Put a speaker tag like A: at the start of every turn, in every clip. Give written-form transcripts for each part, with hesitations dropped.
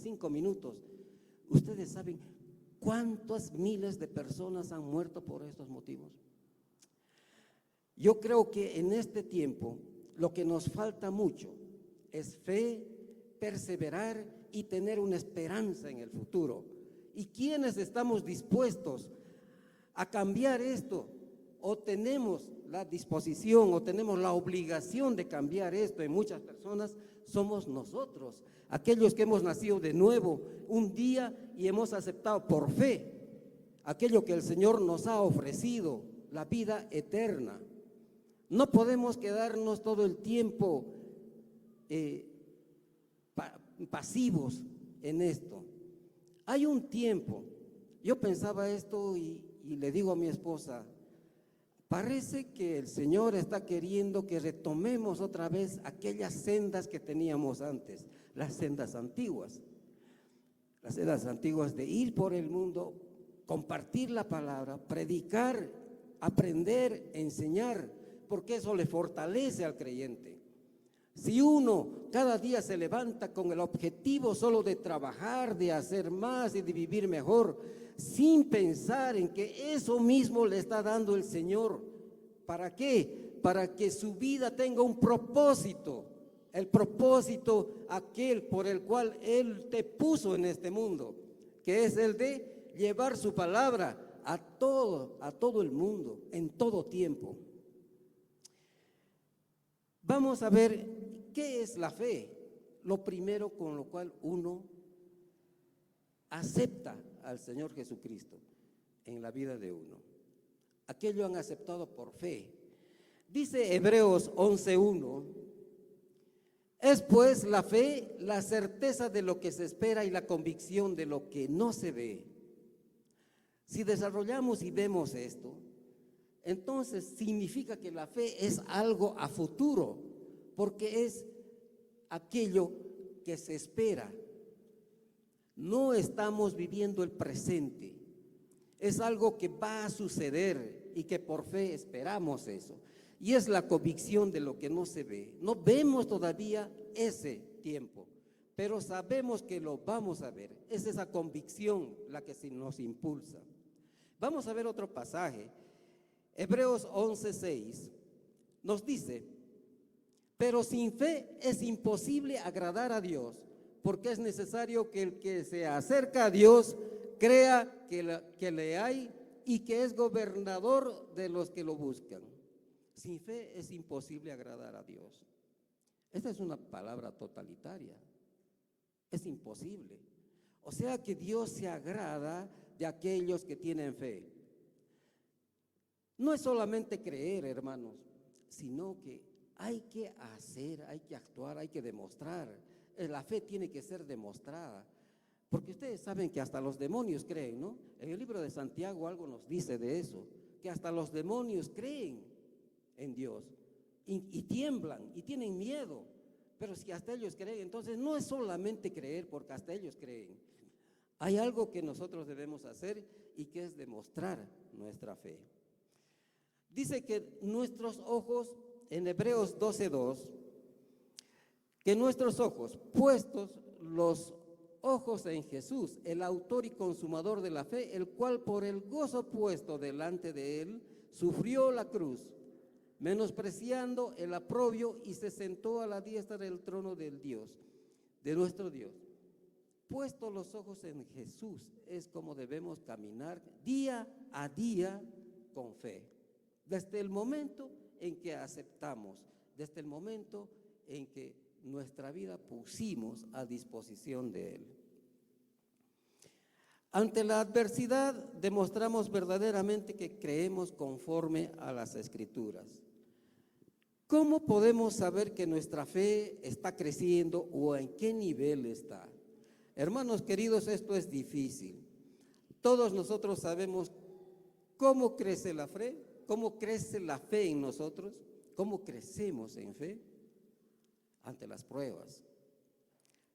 A: 45 minutos. ¿Ustedes saben cuántas miles de personas han muerto por estos motivos? Yo creo que en este tiempo lo que nos falta mucho es fe, perseverar y tener una esperanza en el futuro. ¿Y quiénes estamos dispuestos a cambiar esto? O tenemos la disposición o tenemos la obligación de cambiar esto en muchas personas, somos nosotros, aquellos que hemos nacido de nuevo un día y hemos aceptado por fe aquello que el Señor nos ha ofrecido, la vida eterna. No podemos quedarnos todo el tiempo pasivos en esto. Hay un tiempo, yo pensaba esto y le digo a mi esposa, parece que el Señor está queriendo que retomemos otra vez aquellas sendas que teníamos antes, las sendas antiguas de ir por el mundo, compartir la palabra, predicar, aprender, enseñar, porque eso le fortalece al creyente. Si uno cada día se levanta con el objetivo solo de trabajar, de hacer más y de vivir mejor, sin pensar en que eso mismo le está dando el Señor, ¿para qué? Para que su vida tenga un propósito, el propósito aquel por el cual Él te puso en este mundo, que es el de llevar su palabra a todo el mundo, en todo tiempo. Vamos a ver qué es la fe. Lo primero con lo cual uno acepta al Señor Jesucristo en la vida de uno. Aquello han aceptado por fe. Dice Hebreos 11:1, es pues la fe la certeza de lo que se espera y la convicción de lo que no se ve. Si desarrollamos y vemos esto, entonces significa que la fe es algo a futuro, porque es aquello que se espera. No estamos viviendo el presente, es algo que va a suceder y que por fe esperamos eso. Y es la convicción de lo que no se ve. No vemos todavía ese tiempo, pero sabemos que lo vamos a ver. Es esa convicción la que nos impulsa. Vamos a ver otro pasaje. Hebreos 11:6 nos dice, pero sin fe es imposible agradar a Dios, porque es necesario que el que se acerca a Dios crea que le hay y que es gobernador de los que lo buscan. Sin fe es imposible agradar a Dios. Esta es una palabra totalitaria. Es imposible. O sea que Dios se agrada de aquellos que tienen fe. No es solamente creer, hermanos, sino que hay que hacer, hay que actuar, hay que demostrar. La fe tiene que ser demostrada. Porque ustedes saben que hasta los demonios creen, ¿no? En el libro de Santiago algo nos dice de eso, que hasta los demonios creen en Dios y tiemblan y tienen miedo. Pero si hasta ellos creen, entonces no es solamente creer porque hasta ellos creen. Hay algo que nosotros debemos hacer y que es demostrar nuestra fe. Dice que nuestros ojos, en Hebreos 12:2, que nuestros ojos, puestos los ojos en Jesús, el autor y consumador de la fe, el cual por el gozo puesto delante de él, sufrió la cruz, menospreciando el oprobio y se sentó a la diestra del trono del Dios, de nuestro Dios. Puestos los ojos en Jesús es como debemos caminar día a día con fe. Desde el momento en que aceptamos, desde el momento en que nuestra vida pusimos a disposición de Él. Ante la adversidad demostramos verdaderamente que creemos conforme a las Escrituras. ¿Cómo podemos saber que nuestra fe está creciendo o en qué nivel está? Hermanos queridos, esto es difícil. Todos nosotros sabemos cómo crece la fe, cómo crece la fe en nosotros, cómo crecemos en fe ante las pruebas.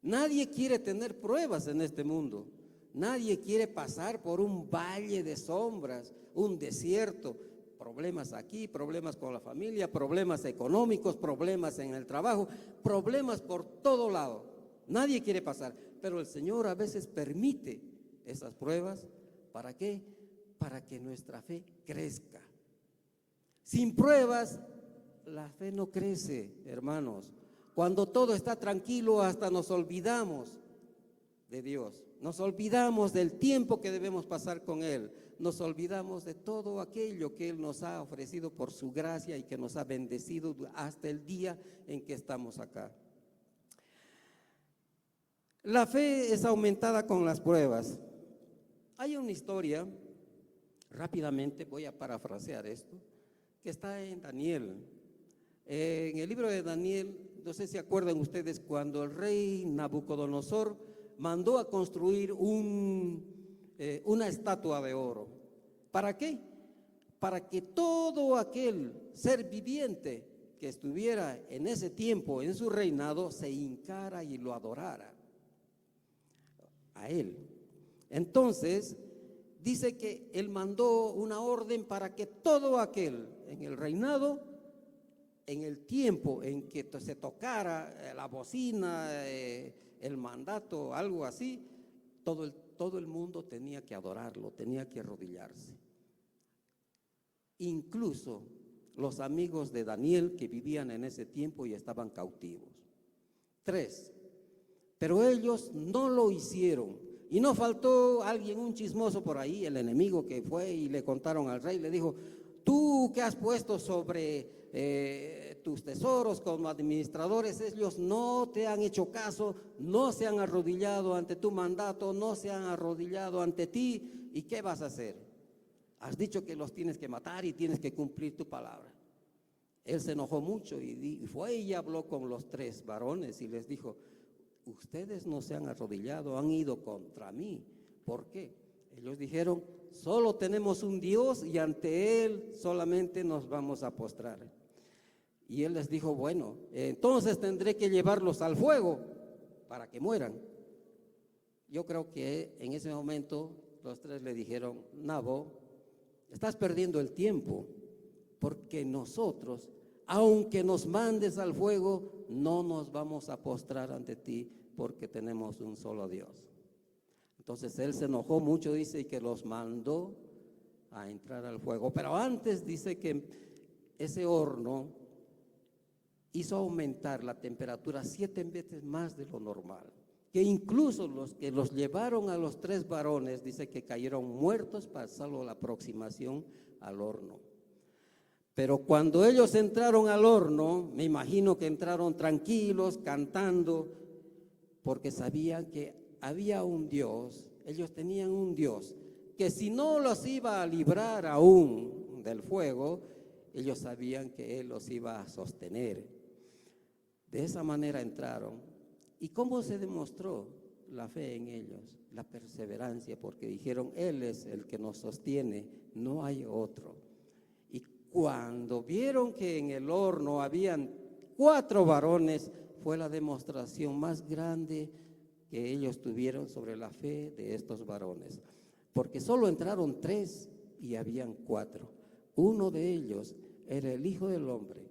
A: Nadie quiere tener pruebas en este mundo. Nadie quiere pasar por un valle de sombras, un desierto, problemas aquí, problemas con la familia, problemas económicos, problemas en el trabajo, problemas por todo lado. Nadie quiere pasar, pero el Señor a veces permite esas pruebas. ¿Para qué? Para que nuestra fe crezca. Sin pruebas, la fe no crece, hermanos. Cuando todo está tranquilo, hasta nos olvidamos de Dios. Nos olvidamos del tiempo que debemos pasar con Él. Nos olvidamos de todo aquello que Él nos ha ofrecido por su gracia y que nos ha bendecido hasta el día en que estamos acá. La fe es aumentada con las pruebas. Hay una historia, rápidamente voy a parafrasear esto, que está en Daniel. En el libro de Daniel, no sé si acuerdan ustedes, cuando el rey Nabucodonosor mandó a construir una estatua de oro. ¿Para qué? Para que todo aquel ser viviente que estuviera en ese tiempo en su reinado se hincara y lo adorara a él. Entonces, dice que él mandó una orden para que todo aquel en el reinado, en el tiempo en que se tocara la bocina, el mandato, algo así, todo el mundo tenía que adorarlo, tenía que arrodillarse. Incluso los amigos de Daniel que vivían en ese tiempo y estaban cautivos. 3, pero ellos no lo hicieron. Y no faltó alguien, un chismoso por ahí, el enemigo que fue y le contaron al rey, le dijo: tú que has puesto sobre tus tesoros como administradores, ellos no te han hecho caso, no se han arrodillado ante tu mandato, no se han arrodillado ante ti. ¿Y qué vas a hacer? Has dicho que los tienes que matar y tienes que cumplir tu palabra. Él se enojó mucho y fue y habló con los 3 varones y les dijo: ustedes no se han arrodillado, han ido contra mí. ¿Por qué? Ellos dijeron: solo tenemos un Dios y ante Él solamente nos vamos a postrar. Y Él les dijo: bueno, entonces tendré que llevarlos al fuego para que mueran. Yo creo que en ese momento los 3 le dijeron: Nabo, estás perdiendo el tiempo, porque nosotros, aunque nos mandes al fuego, no nos vamos a postrar ante ti, porque tenemos un solo Dios. Entonces él se enojó mucho, dice, y que los mandó a entrar al fuego. Pero antes dice que ese horno hizo aumentar la temperatura 7 veces más de lo normal, que incluso los que los llevaron a los 3 varones, dice que cayeron muertos para solo la aproximación al horno. Pero cuando ellos entraron al horno, me imagino que entraron tranquilos, cantando, porque sabían que había un Dios, ellos tenían un Dios, que si no los iba a librar aún del fuego, ellos sabían que Él los iba a sostener. De esa manera entraron. ¿Y cómo se demostró la fe en ellos? La perseverancia, porque dijeron: Él es el que nos sostiene, no hay otro. Y cuando vieron que en el horno habían 4 varones, fue la demostración más grande que ellos tuvieron sobre la fe de estos varones, porque solo entraron 3 y habían 4. Uno de ellos era el Hijo del Hombre,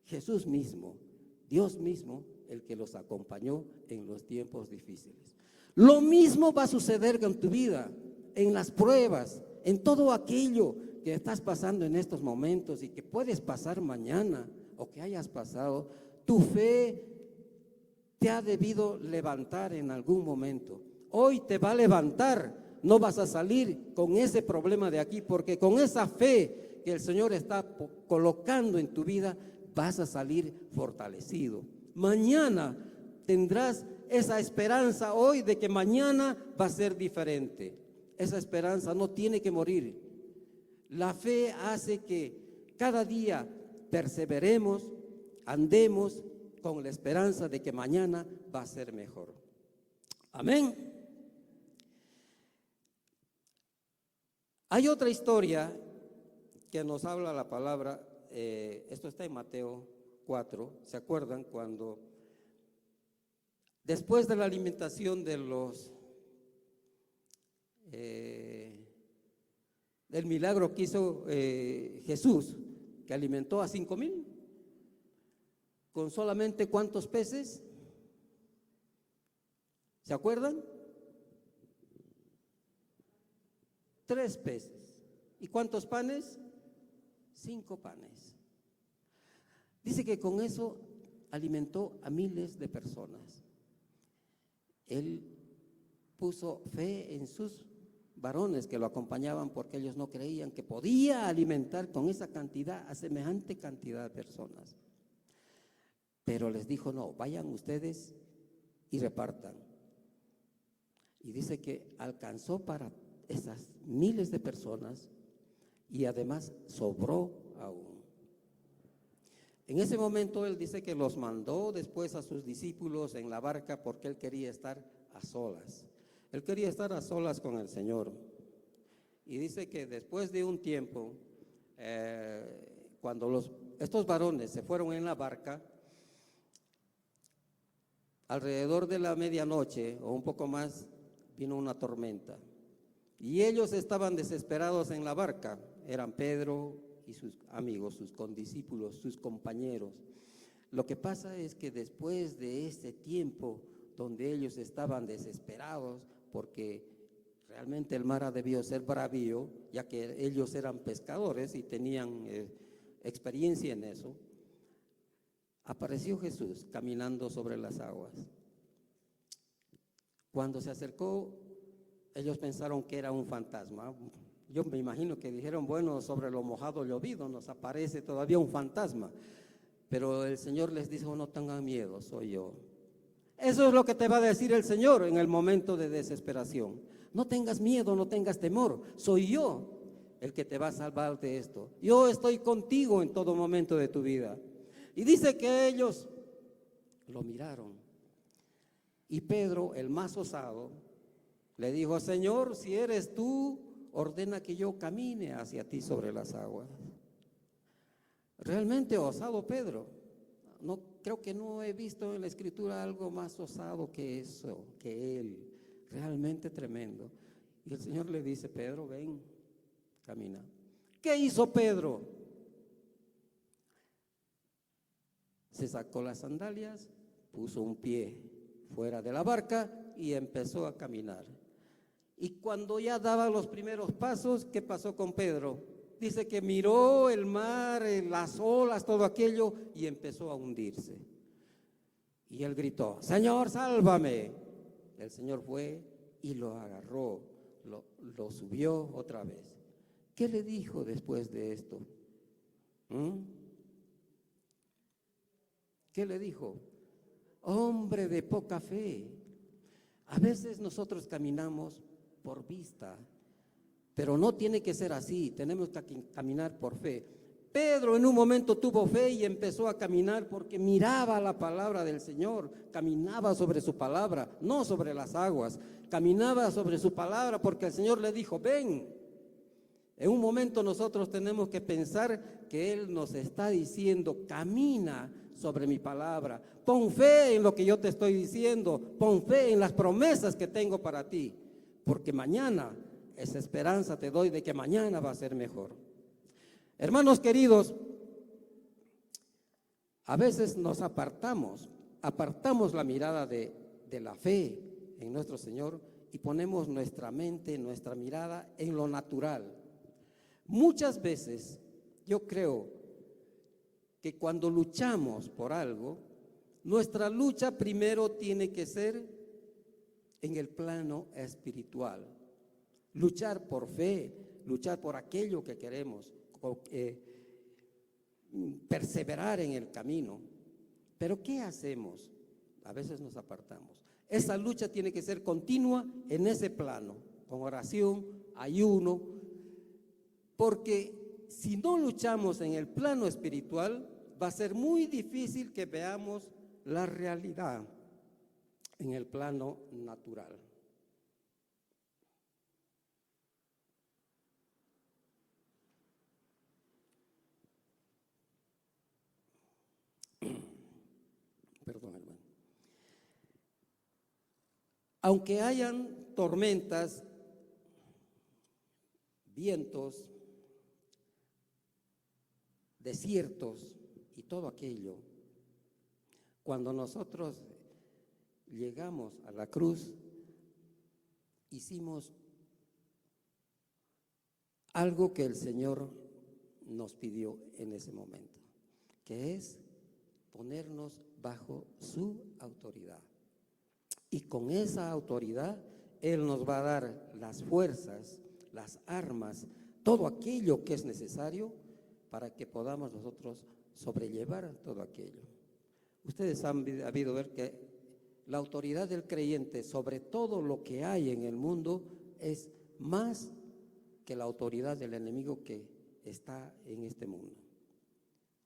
A: Jesús mismo, Dios mismo, el que los acompañó en los tiempos difíciles. Lo mismo va a suceder con tu vida, en las pruebas, en todo aquello que estás pasando en estos momentos y que puedes pasar mañana o que hayas pasado. Tu fe te ha debido levantar en algún momento. Hoy te va a levantar, no vas a salir con ese problema de aquí, porque con esa fe que el Señor está colocando en tu vida, vas a salir fortalecido. Mañana tendrás esa esperanza hoy de que mañana va a ser diferente. Esa esperanza no tiene que morir. La fe hace que cada día perseveremos, andemos con la esperanza de que mañana va a ser mejor. Amén. Hay otra historia que nos habla la palabra, esto está en Mateo 4, ¿se acuerdan? Cuando después de la alimentación de del milagro que hizo Jesús, que alimentó a 5,000, ¿con solamente cuántos peces? ¿Se acuerdan? 3 peces. ¿Y cuántos panes? 5 panes. Dice que con eso alimentó a miles de personas. Él puso fe en sus varones que lo acompañaban porque ellos no creían que podía alimentar con esa cantidad a semejante cantidad de personas. Pero les dijo, no, vayan ustedes y repartan. Y dice que alcanzó para esas miles de personas y además sobró aún. En ese momento él dice que los mandó después a sus discípulos en la barca porque él quería estar a solas. Él quería estar a solas con el Señor. Y dice que después de un tiempo, cuando estos varones se fueron en la barca, alrededor de la medianoche o un poco más, vino una tormenta. Y ellos estaban desesperados en la barca. Eran Pedro y sus amigos, sus condiscípulos, sus compañeros. Lo que pasa es que después de ese tiempo donde ellos estaban desesperados, porque realmente el mar debió ser bravío, ya que ellos eran pescadores y tenían experiencia en eso, apareció Jesús caminando sobre las aguas. Cuando se acercó, ellos pensaron que era un fantasma. Yo me imagino que dijeron, bueno, sobre lo mojado llovido nos aparece todavía un fantasma. Pero el Señor les dijo, no tengan miedo, soy yo. Eso es lo que te va a decir el Señor en el momento de desesperación. No tengas miedo, no tengas temor, soy yo el que te va a salvar de esto. Yo estoy contigo en todo momento de tu vida. Y dice que ellos lo miraron. Y Pedro, el más osado, le dijo, Señor, si eres tú, ordena que yo camine hacia ti sobre las aguas. Realmente osado Pedro. No, creo que no he visto en la Escritura algo más osado que eso, que él. Realmente tremendo. Y el Señor le dice, Pedro, ven, camina. ¿Qué hizo Pedro? Se sacó las sandalias, puso un pie fuera de la barca y empezó a caminar. Y cuando ya daba los primeros pasos, ¿qué pasó con Pedro? Dice que miró el mar, las olas, todo aquello, y empezó a hundirse. Y él gritó, Señor, sálvame. El Señor fue y lo agarró, lo subió otra vez. ¿Qué le dijo después de esto? ¿Qué le dijo? Hombre de poca fe. A veces nosotros caminamos por vista, pero no tiene que ser así, tenemos que caminar por fe. Pedro en un momento tuvo fe y empezó a caminar porque miraba la palabra del Señor, caminaba sobre su palabra, no sobre las aguas, caminaba sobre su palabra porque el Señor le dijo, ven. En un momento nosotros tenemos que pensar que Él nos está diciendo, camina sobre mi palabra, pon fe en lo que yo te estoy diciendo, pon fe en las promesas que tengo para ti, porque mañana, esa esperanza te doy de que mañana va a ser mejor. Hermanos queridos, a veces nos apartamos la mirada de la fe en nuestro Señor y ponemos nuestra mente, nuestra mirada en lo natural. Muchas veces yo creo que cuando luchamos por algo, nuestra lucha primero tiene que ser en el plano espiritual. Luchar por fe, luchar por aquello que queremos, perseverar en el camino. Pero ¿qué hacemos? A veces nos apartamos. Esa lucha tiene que ser continua en ese plano, con oración, ayuno, porque si no luchamos en el plano espiritual, va a ser muy difícil que veamos la realidad en el plano natural. Perdón, hermano. Aunque hayan tormentas, vientos, desiertos y todo aquello, cuando nosotros llegamos a la cruz, hicimos algo que el Señor nos pidió en ese momento, que es ponernos bajo su autoridad. Y con esa autoridad, Él nos va a dar las fuerzas, las armas, todo aquello que es necesario para que podamos nosotros sobrellevar todo aquello. Ustedes han habido ver que la autoridad del creyente sobre todo lo que hay en el mundo es más que la autoridad del enemigo que está en este mundo.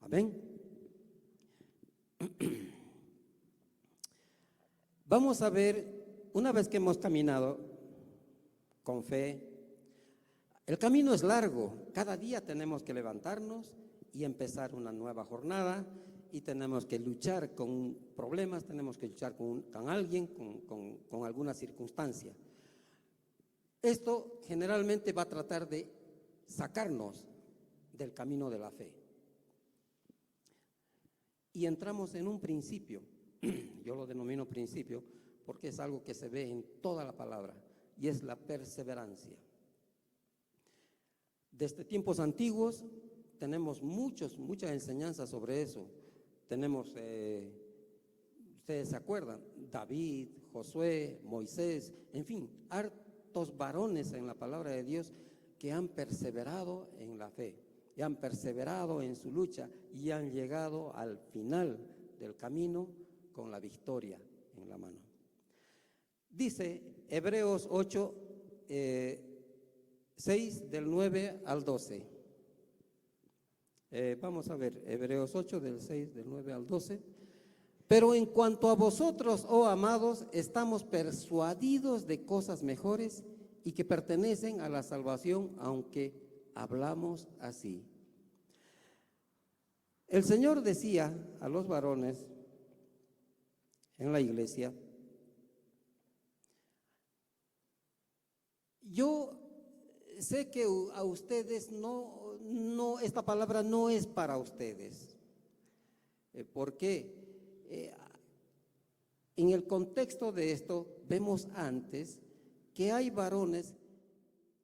A: Amén. Vamos a ver, una vez que hemos caminado con fe, el camino es largo, cada día tenemos que levantarnos y empezar una nueva jornada y tenemos que luchar con problemas, tenemos que luchar con alguien, con alguna circunstancia. Esto generalmente va a tratar de sacarnos del camino de la fe. Y entramos en un principio, yo lo denomino principio porque es algo que se ve en toda la palabra, y es la perseverancia. Desde tiempos antiguos tenemos muchas enseñanzas sobre eso. Tenemos, ustedes se acuerdan, David, Josué, Moisés, en fin, hartos varones en la palabra de Dios que han perseverado en la fe, y han perseverado en su lucha y han llegado al final del camino con la victoria en la mano. Dice Hebreos 8, 6 del 9 al 12. Vamos a ver, Hebreos 8 del 6 del 9 al 12. Pero en cuanto a vosotros, oh amados, estamos persuadidos de cosas mejores y que pertenecen a la salvación, aunque hablamos así. El Señor decía a los varones en la iglesia: yo sé que a ustedes no, esta palabra no es para ustedes. ¿Por qué? En el contexto de esto, vemos antes que hay varones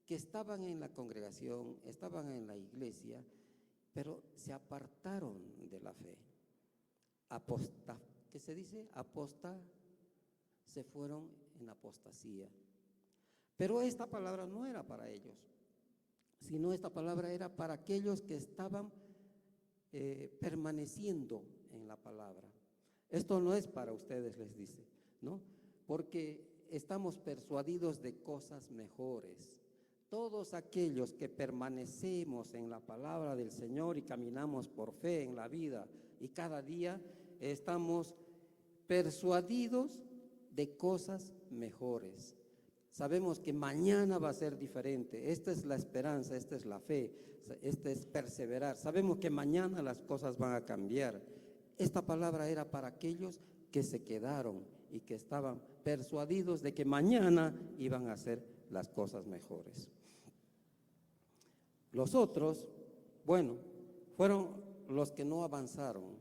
A: que estaban en la congregación, estaban en la iglesia, pero se apartaron de la fe. ¿Qué se dice? Se fueron en apostasía. Pero esta palabra no era para ellos, sino esta palabra era para aquellos que estaban permaneciendo en la palabra. Esto no es para ustedes, les dice, ¿no? Porque estamos persuadidos de cosas mejores. Todos aquellos que permanecemos en la palabra del Señor y caminamos por fe en la vida y cada día estamos persuadidos de cosas mejores. Sabemos que mañana va a ser diferente. Esta es la esperanza, esta es la fe, este es perseverar. Sabemos que mañana las cosas van a cambiar. Esta palabra era para aquellos que se quedaron y que estaban persuadidos de que mañana iban a hacer las cosas mejores. Los otros, bueno, fueron los que no avanzaron.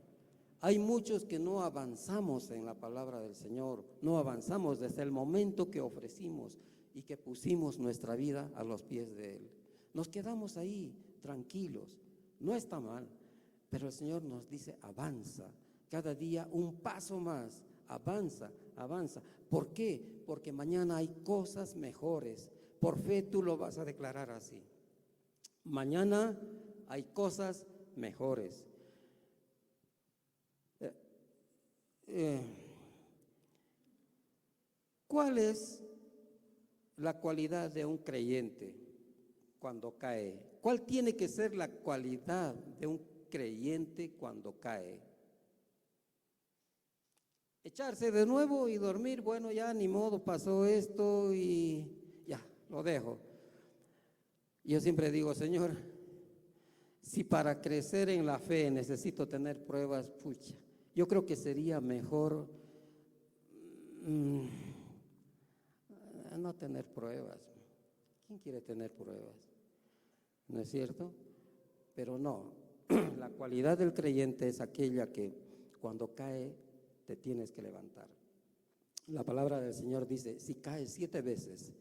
A: Hay muchos que no avanzamos en la palabra del Señor, no avanzamos desde el momento que ofrecimos y que pusimos nuestra vida a los pies de Él. Nos quedamos ahí tranquilos, no está mal, pero el Señor nos dice: avanza, cada día un paso más, avanza, avanza. ¿Por qué? Porque mañana hay cosas mejores. Por fe tú lo vas a declarar así. Mañana hay cosas mejores. ¿Cuál es la cualidad de un creyente cuando cae? ¿Cuál tiene que ser la cualidad de un creyente cuando cae? Echarse de nuevo y dormir, bueno, ya ni modo, pasó esto y ya, lo dejo. Yo siempre digo: Señor, si para crecer en la fe necesito tener pruebas, pucha, yo creo que sería mejor no tener pruebas. ¿Quién quiere tener pruebas? ¿No es cierto? Pero no, la cualidad del creyente es aquella que cuando cae te tienes que levantar. La palabra del Señor dice, si caes 7 veces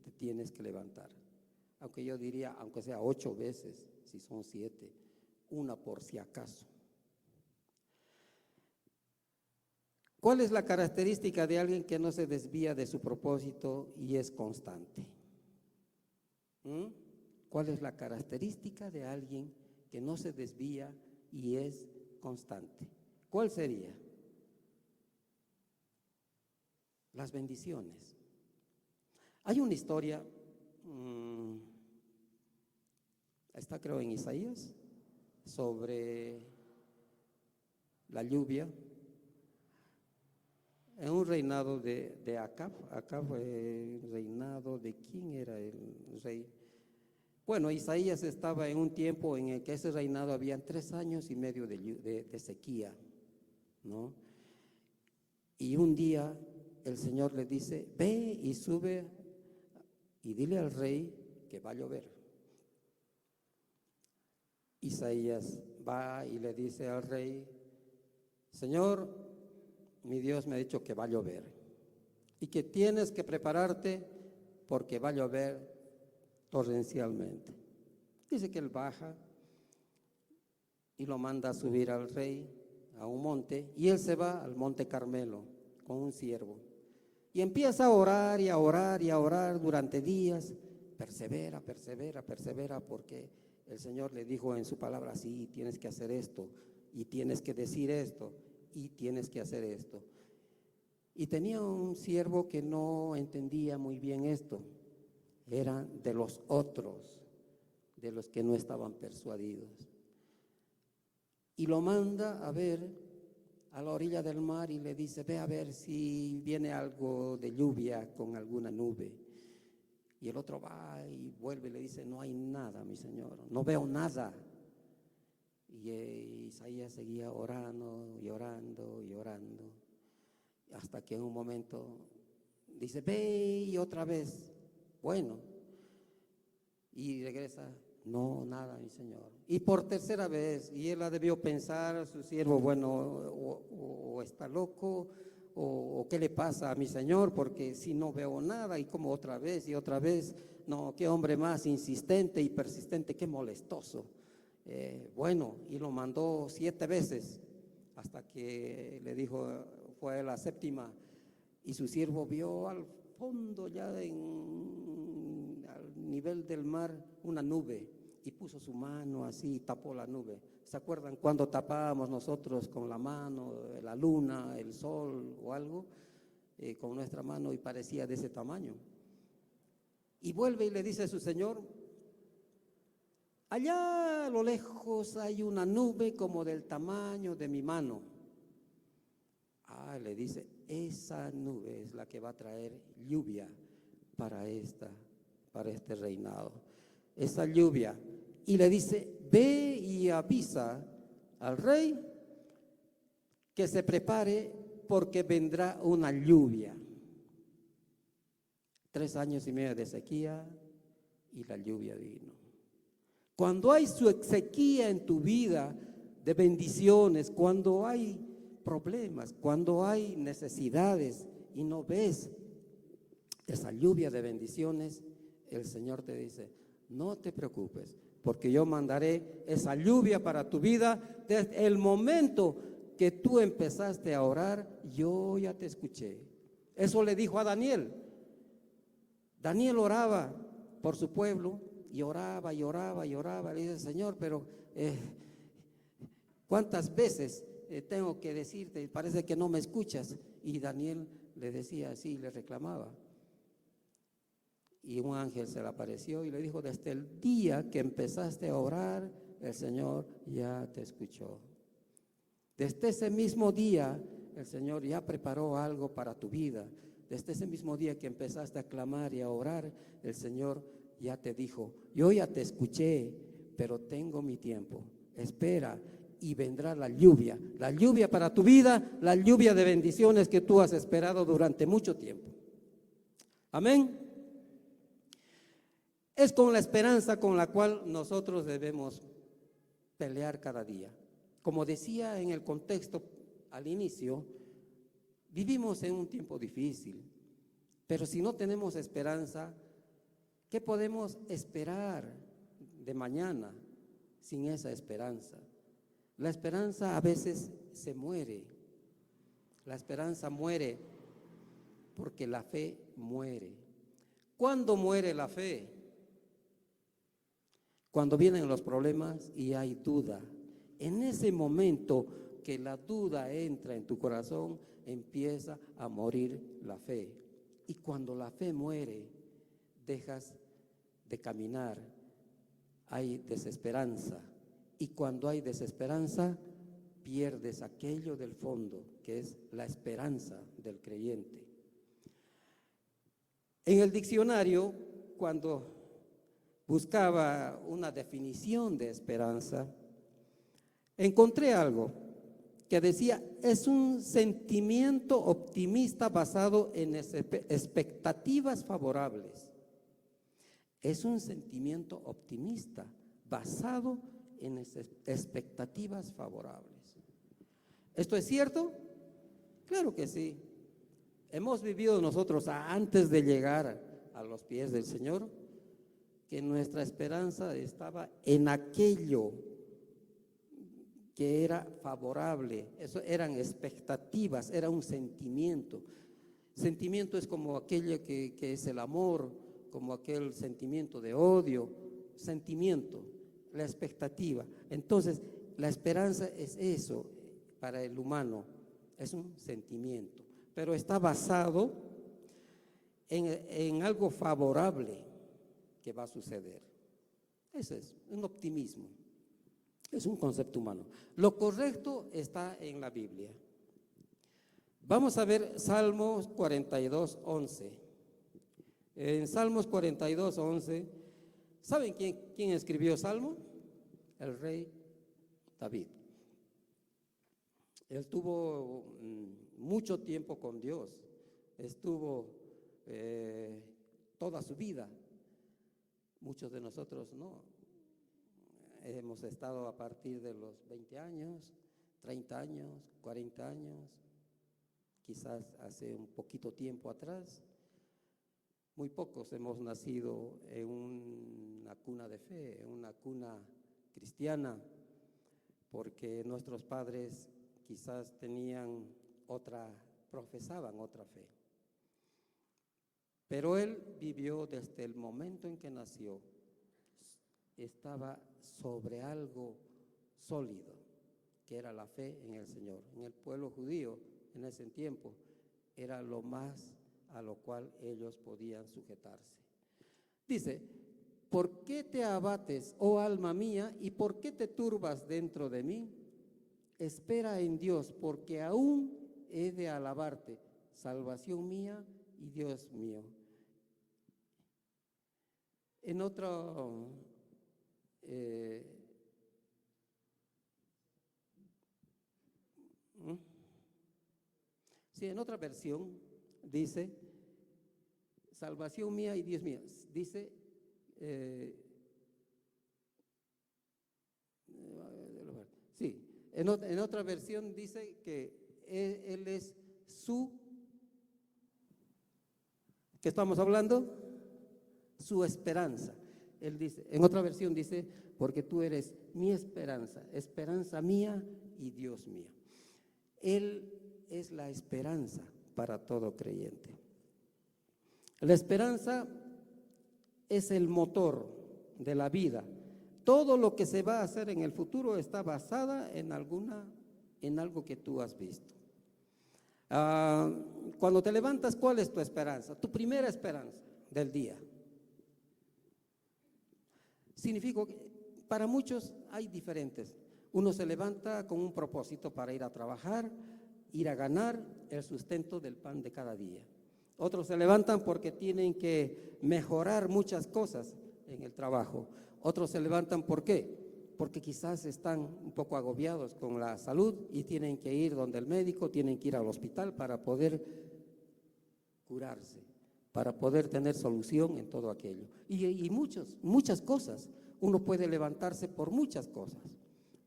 A: te tienes que levantar. Aunque yo diría, aunque sea 8 veces, si son 7, una por si acaso. ¿Cuál es la característica de alguien que no se desvía de su propósito y es constante? ¿Cuál es la característica de alguien que no se desvía y es constante? ¿Cuál sería? Las bendiciones. Hay una historia, está creo en Isaías, sobre la lluvia. En un reinado de Acab. Acab fue el reinado de ¿quién era el rey? Bueno, Isaías estaba en un tiempo en el que ese reinado habían 3 años y medio de sequía, ¿no? Y un día el Señor le dice, ve y sube y dile al rey que va a llover. Isaías va y le dice al rey, Señor, mi Dios me ha dicho que va a llover y que tienes que prepararte porque va a llover torrencialmente. Dice que él baja y lo manda a subir al rey a un monte y él se va al monte Carmelo con un siervo y empieza a orar y a orar y a orar durante días. Persevera, persevera, persevera, porque el Señor le dijo en su palabra, sí, tienes que hacer esto y tienes que decir esto y tienes que hacer esto. Y tenía un siervo que no entendía muy bien esto. Era de los otros, de los que no estaban persuadidos. Y lo manda a ver a la orilla del mar y le dice, ve a ver si viene algo de lluvia con alguna nube. Y el otro va y vuelve y le dice, no hay nada, mi señor, no veo nada. Y Isaías seguía orando y orando y orando, hasta que en un momento dice, ve y otra vez, bueno, y regresa, no, nada, mi señor. Y por tercera vez, y él la debió pensar, su siervo, bueno, o está loco, o qué le pasa a mi señor, porque si no veo nada, y como otra vez y otra vez, no, qué hombre más insistente y persistente, qué molestoso. Bueno, y lo mandó 7 veces, hasta que le dijo, fue la 7ª, y su siervo vio al fondo, ya al nivel del mar, una nube, y puso su mano así y tapó la nube. ¿Se acuerdan cuando tapábamos nosotros con la mano la luna, el sol o algo? Con nuestra mano, y parecía de ese tamaño. Y vuelve y le dice a su señor, allá a lo lejos hay una nube como del tamaño de mi mano. Le dice, esa nube es la que va a traer lluvia para este reinado. Esa lluvia. Y le dice, ve y avisa al rey que se prepare porque vendrá una lluvia. 3 años y medio de sequía y la lluvia vino. Cuando hay sequía en tu vida de bendiciones, cuando hay problemas, cuando hay necesidades y no ves esa lluvia de bendiciones, el Señor te dice, no te preocupes, porque yo mandaré esa lluvia para tu vida. Desde el momento que tú empezaste a orar, yo ya te escuché. Eso le dijo a Daniel. Daniel oraba por su pueblo y oraba y oraba y oraba. Le dice, Señor, pero ¿cuántas veces tengo que decirte? Parece que no me escuchas. Y Daniel le decía así, le reclamaba. Y un ángel se le apareció y le dijo, desde el día que empezaste a orar, el Señor ya te escuchó. Desde ese mismo día, el Señor ya preparó algo para tu vida. Desde ese mismo día que empezaste a clamar y a orar, el Señor ya te dijo, yo ya te escuché, pero tengo mi tiempo. Espera y vendrá la lluvia para tu vida, la lluvia de bendiciones que tú has esperado durante mucho tiempo. Amén. Es con la esperanza con la cual nosotros debemos pelear cada día. Como decía en el contexto al inicio, Vivimos en un tiempo difícil, pero si no tenemos esperanza, ¿qué podemos esperar de mañana sin esa esperanza? La esperanza a veces se muere. La esperanza muere porque la fe muere. ¿Cuándo muere la fe? Cuando vienen los problemas y hay duda. En ese momento que la duda entra en tu corazón, empieza a morir la fe. Y cuando la fe muere, dejas de caminar, hay desesperanza. Y cuando hay desesperanza, pierdes aquello del fondo, que es la esperanza del creyente. En el diccionario, cuando buscaba una definición de esperanza, encontré algo que decía, es un sentimiento optimista basado en expectativas favorables. Es un sentimiento optimista basado en expectativas favorables. ¿Esto es cierto? Claro que sí. Hemos vivido nosotros antes de llegar a los pies del Señor, que nuestra esperanza estaba en aquello que era favorable. Eso eran expectativas, era un sentimiento. Sentimiento es como aquello que es el amor, como aquel sentimiento de odio, sentimiento, la expectativa. Entonces, la esperanza es eso para el humano, es un sentimiento, pero está basado en algo favorable que va a suceder. Ese es un optimismo, es un concepto humano. Lo correcto está en la Biblia. Vamos a ver Salmos 42:11. En Salmos 42:11, ¿saben quién escribió Salmo? El rey David. Él tuvo mucho tiempo con Dios, estuvo toda su vida. Muchos de nosotros no. Hemos estado a partir de los 20 años, 30 años, 40 años, quizás hace un poquito tiempo atrás. Muy pocos hemos nacido en una cuna de fe, en una cuna cristiana, porque nuestros padres quizás profesaban otra fe. Pero él vivió desde el momento en que nació, estaba sobre algo sólido, que era la fe en el Señor. En el pueblo judío, en ese tiempo, era lo más a lo cual ellos podían sujetarse. Dice, ¿por qué te abates, oh alma mía, y por qué te turbas dentro de mí? Espera en Dios, porque aún he de alabarte, salvación mía y Dios mío. En otro, en otra versión dice, salvación mía y Dios mío. Dice, en otra versión dice que Él es ¿qué estamos hablando? Su esperanza. Él dice, en otra versión dice, porque tú eres mi esperanza, esperanza mía y Dios mío. Él es la esperanza para todo creyente. La esperanza es el motor de la vida. Todo lo que se va a hacer en el futuro está basada en algo que tú has visto. Cuando te levantas, ¿cuál es tu esperanza? Tu primera esperanza del día. Significa que para muchos hay diferentes. Uno se levanta con un propósito para ir a trabajar, ir a ganar el sustento del pan de cada día. Otros se levantan porque tienen que mejorar muchas cosas en el trabajo. Otros se levantan ¿por qué? Porque quizás están un poco agobiados con la salud y tienen que ir donde el médico, tienen que ir al hospital para poder curarse, para poder tener solución en todo aquello. Y muchas cosas. Uno puede levantarse por muchas cosas,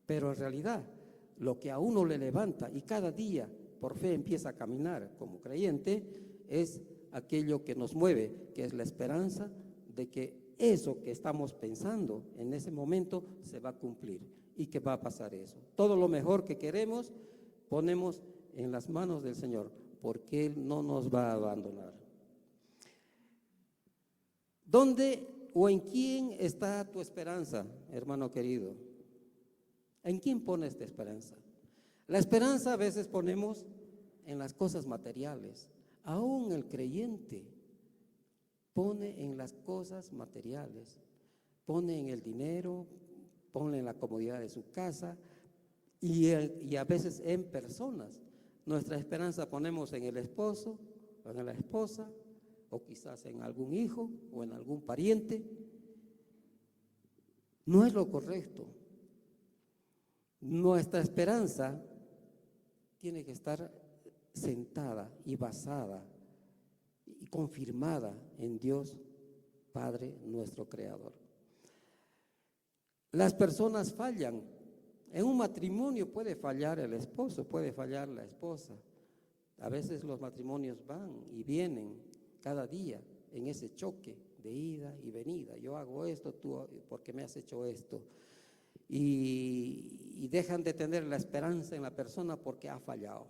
A: pero en realidad lo que a uno le levanta y cada día por fe empieza a caminar como creyente, es aquello que nos mueve, que es la esperanza de que eso que estamos pensando en ese momento se va a cumplir y que va a pasar eso. Todo lo mejor que queremos ponemos en las manos del Señor, porque Él no nos va a abandonar. ¿Dónde o en quién está tu esperanza, hermano querido? ¿En quién pones tu esperanza? La esperanza a veces ponemos en las cosas materiales. Aún el creyente pone en las cosas materiales, pone en el dinero, pone en la comodidad de su casa y a veces en personas. Nuestra esperanza ponemos en el esposo o en la esposa o quizás en algún hijo o en algún pariente. No es lo correcto. Nuestra esperanza tiene que estar sentada y basada y confirmada en Dios Padre, nuestro Creador. Las personas fallan. En un matrimonio puede fallar el esposo, puede fallar la esposa. A veces los matrimonios van y vienen cada día en ese choque de ida y venida. Yo hago esto, tú porque me has hecho esto. Y dejan de tener la esperanza en la persona porque ha fallado.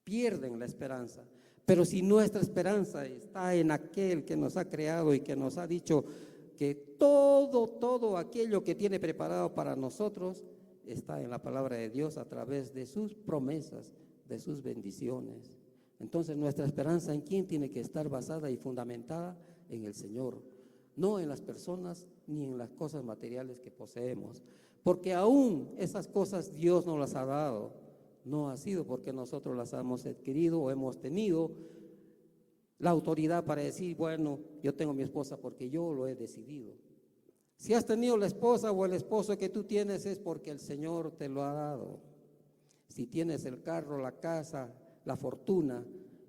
A: Pierden la esperanza. Pero si nuestra esperanza está en aquel que nos ha creado y que nos ha dicho que todo aquello que tiene preparado para nosotros está en la palabra de Dios a través de sus promesas, de sus bendiciones. Entonces nuestra esperanza, ¿en quién tiene que estar basada y fundamentada? En el Señor, no en las personas ni en las cosas materiales que poseemos, porque aún esas cosas Dios nos las ha dado. No ha sido porque nosotros las hemos adquirido o hemos tenido la autoridad para decir, bueno, yo tengo mi esposa porque yo lo he decidido. Si has tenido la esposa o el esposo que tú tienes es porque el Señor te lo ha dado. Si tienes el carro, la casa, la fortuna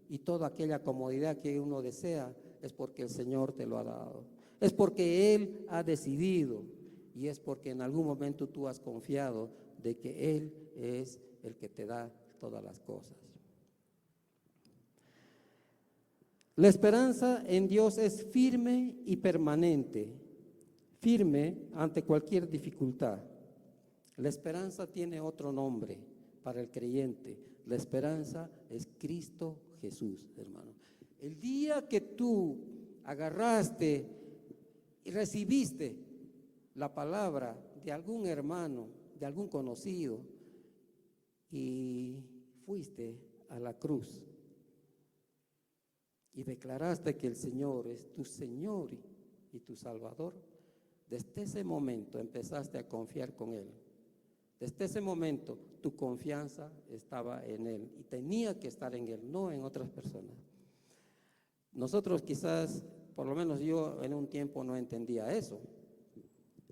A: y toda aquella comodidad que uno desea, es porque el Señor te lo ha dado. Es porque Él ha decidido y es porque en algún momento tú has confiado de que Él es el que te da todas las cosas. La esperanza en Dios es firme y permanente, firme ante cualquier dificultad. La esperanza tiene otro nombre para el creyente. La esperanza es Cristo Jesús, hermano. El día que tú agarraste y recibiste la palabra de algún hermano, de algún conocido, y fuiste a la cruz y declaraste que el Señor es tu Señor y tu Salvador, desde ese momento empezaste a confiar con Él. Desde ese momento tu confianza estaba en Él y tenía que estar en Él, no en otras personas. Nosotros quizás, por lo menos yo en un tiempo no entendía eso.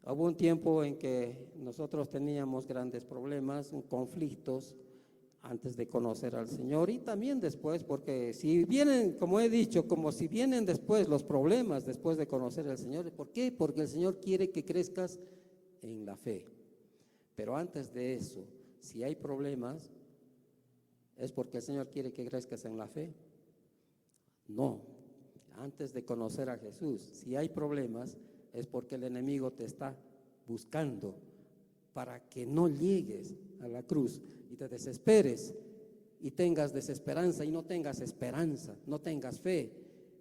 A: Hubo un tiempo en que nosotros teníamos grandes problemas, conflictos, antes de conocer al Señor y también después, porque si vienen, como he dicho, como si vienen después los problemas después de conocer al Señor. ¿Por qué? Porque el Señor quiere que crezcas en la fe. Pero antes de eso, si hay problemas, ¿es porque el Señor quiere que crezcas en la fe? No. Antes de conocer a Jesús, si hay problemas, es porque el enemigo te está buscando para que no llegues a la cruz y te desesperes y tengas desesperanza y no tengas esperanza, no tengas fe,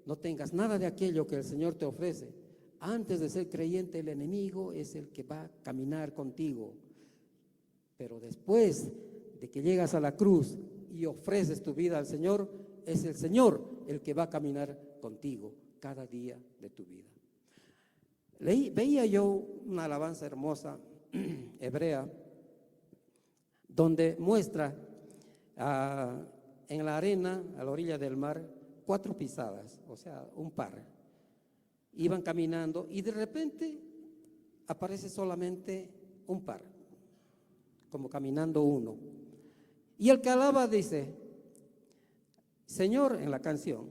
A: no tengas nada de aquello que el Señor te ofrece. Antes de ser creyente, el enemigo es el que va a caminar contigo. Pero después de que llegas a la cruz y ofreces tu vida al Señor, es el Señor el que va a caminar contigo cada día de tu vida. Veía yo una alabanza hermosa, hebrea, donde muestra en la arena, a la orilla del mar, 4 pisadas, o sea, un par. Iban caminando y de repente aparece solamente un par, como caminando uno. Y el que alaba dice, Señor, en la canción,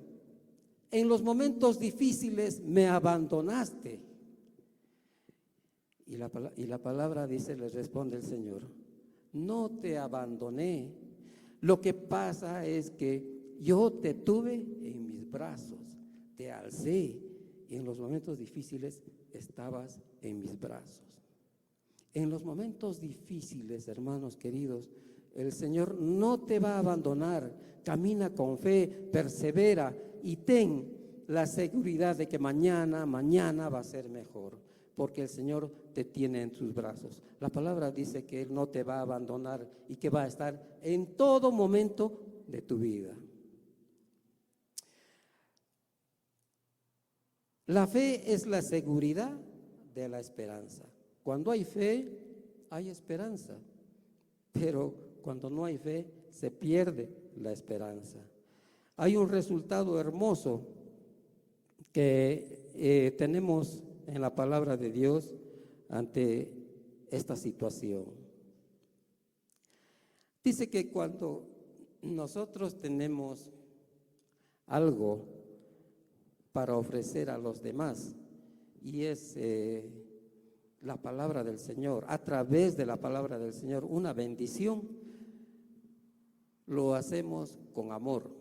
A: en los momentos difíciles me abandonaste. Y la palabra dice, le responde el Señor, no te abandoné, Lo que pasa es que yo te tuve en mis brazos, te alcé y en los momentos difíciles estabas en mis brazos. En los momentos difíciles, hermanos queridos, el Señor no te va a abandonar. Camina con fe, persevera y ten la seguridad de que mañana va a ser mejor, porque el Señor te tiene en sus brazos. La palabra dice que Él no te va a abandonar y que va a estar en todo momento de tu vida. La fe es la seguridad de la esperanza. Cuando hay fe, hay esperanza, pero cuando no hay fe, se pierde la esperanza. Hay un resultado hermoso que tenemos en la palabra de Dios ante esta situación. Dice que cuando nosotros tenemos algo para ofrecer a los demás, y es la palabra del Señor, a través de la palabra del Señor, una bendición, lo hacemos con amor.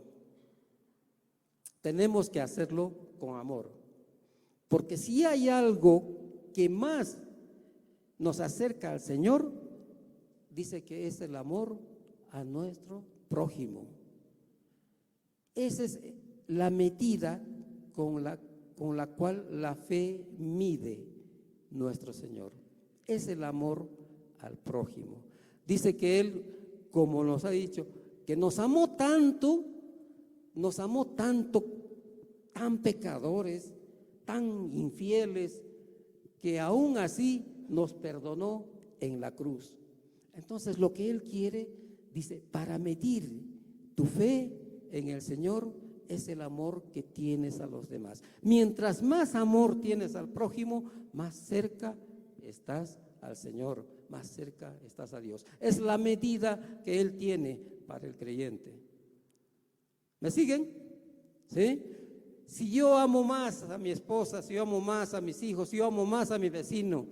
A: Tenemos que hacerlo con amor, porque si hay algo que más nos acerca al Señor, dice que es el amor a nuestro prójimo. Esa es la medida con la cual la fe mide nuestro Señor. Es el amor al prójimo. Dice que Él, como nos ha dicho, que nos amó tanto, tan pecadores, tan infieles, que aún así nos perdonó en la cruz. Entonces lo que Él quiere, dice, para medir tu fe en el Señor, es el amor que tienes a los demás. Mientras más amor tienes al prójimo, más cerca estás al Señor, más cerca estás a Dios. Es la medida que Él tiene para el creyente. ¿Me siguen? ¿Sí? Si yo amo más a mi esposa, si yo amo más a mis hijos, si yo amo más a mi vecino,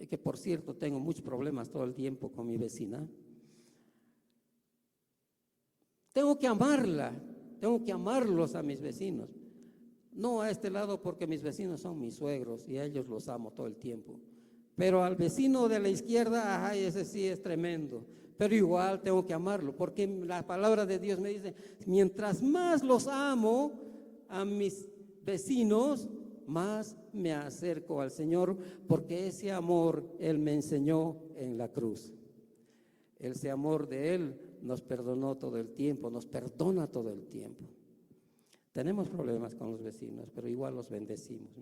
A: que por cierto tengo muchos problemas todo el tiempo con mi vecina, tengo que amarla. Tengo que amarlos a mis vecinos. No a este lado porque mis vecinos son mis suegros y a ellos los amo todo el tiempo. Pero al vecino de la izquierda, ay, ese sí es tremendo. Pero igual tengo que amarlo porque la palabra de Dios me dice, mientras más los amo a mis vecinos, más me acerco al Señor, porque ese amor Él me enseñó en la cruz. Ese amor de Él nos perdonó todo el tiempo, nos perdona todo el tiempo. Tenemos problemas con los vecinos, pero igual los bendecimos.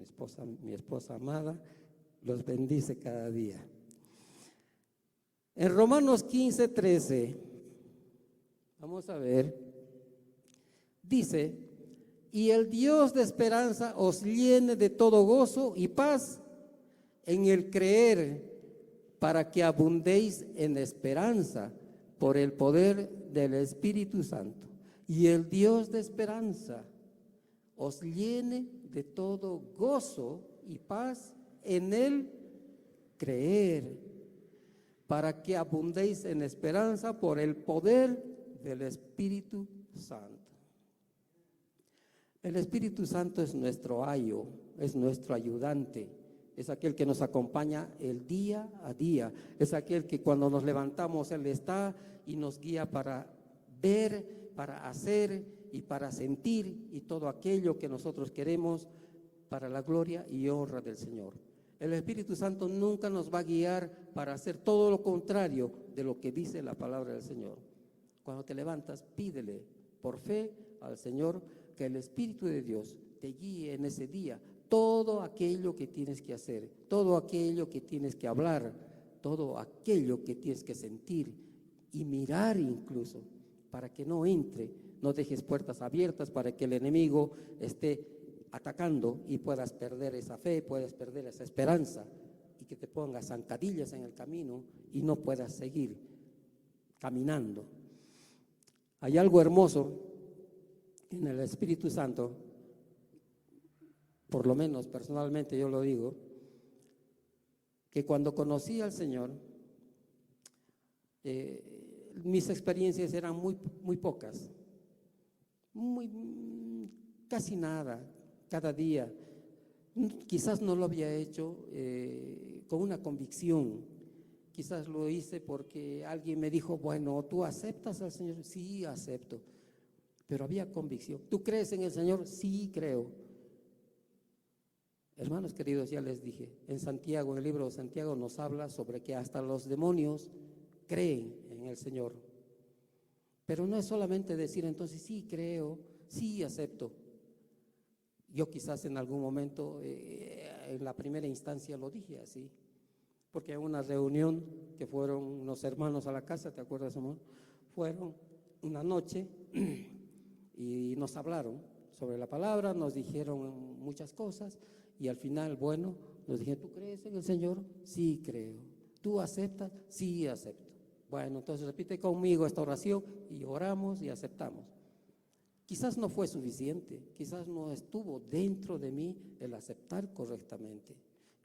A: Mi esposa amada los bendice cada día. En Romanos 15:13, vamos a ver, dice, y el Dios de esperanza os llene de todo gozo y paz en el creer, para que abundéis en esperanza por el poder del Espíritu Santo. Y el Dios de esperanza os llene de todo gozo y paz en el creer, para que abundéis en esperanza por el poder del Espíritu Santo. El Espíritu Santo es nuestro ayo, es nuestro ayudante. Es aquel que nos acompaña el día a día. Es aquel que cuando nos levantamos Él está y nos guía para ver, para hacer y para sentir y todo aquello que nosotros queremos para la gloria y honra del Señor. El Espíritu Santo nunca nos va a guiar para hacer todo lo contrario de lo que dice la palabra del Señor. Cuando te levantas, pídele por fe al Señor que el Espíritu de Dios te guíe en ese día. Todo aquello que tienes que hacer, todo aquello que tienes que hablar, todo aquello que tienes que sentir y mirar incluso, para que no entre, no dejes puertas abiertas para que el enemigo esté atacando y puedas perder esa fe, puedas perder esa esperanza y que te pongas zancadillas en el camino y no puedas seguir caminando. Hay algo hermoso en el Espíritu Santo. Por lo menos personalmente yo lo digo, que cuando conocí al Señor, mis experiencias eran muy pocas, casi nada, cada día. Quizás no lo había hecho con una convicción, quizás lo hice porque alguien me dijo, bueno, ¿tú aceptas al Señor? Sí, acepto, pero había convicción. ¿Tú crees en el Señor? Sí, creo. Hermanos queridos, ya les dije, en Santiago, en el libro de Santiago nos habla sobre que hasta los demonios creen en el Señor. Pero no es solamente decir entonces, sí creo, sí acepto. Yo quizás en algún momento, en la primera instancia lo dije así, porque en una reunión que fueron unos hermanos a la casa, ¿te acuerdas, amor? Fueron una noche y nos hablaron sobre la palabra, nos dijeron muchas cosas y al final, bueno, nos dijeron, ¿tú crees en el Señor? Sí, creo. ¿Tú aceptas? Sí, acepto. Bueno, entonces repite conmigo esta oración y oramos y aceptamos. Quizás no fue suficiente, quizás no estuvo dentro de mí el aceptar correctamente.